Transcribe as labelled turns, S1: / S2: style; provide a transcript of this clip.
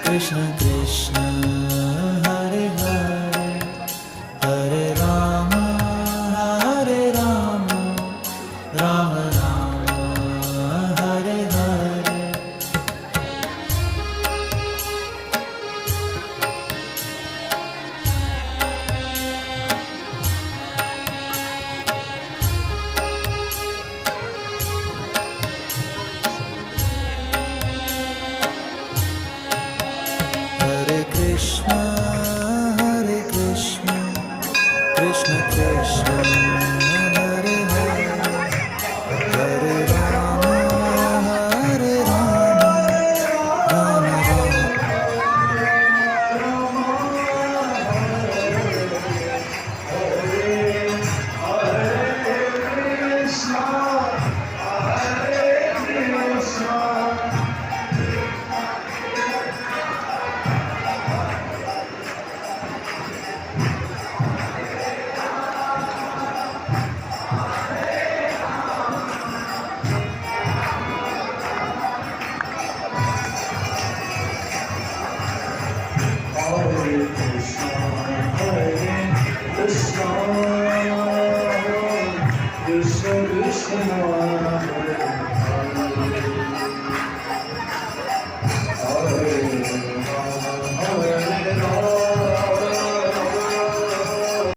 S1: Krishna Krishna Hare Hare Hare Rama Hare Rama Rama Rama Hare Hare Hare Krishna Krishna Krishna Hare Hare Hare Rama Hare Rama Rama Rama
S2: Hare Krishna, Krishna Krishna, Hare Hare.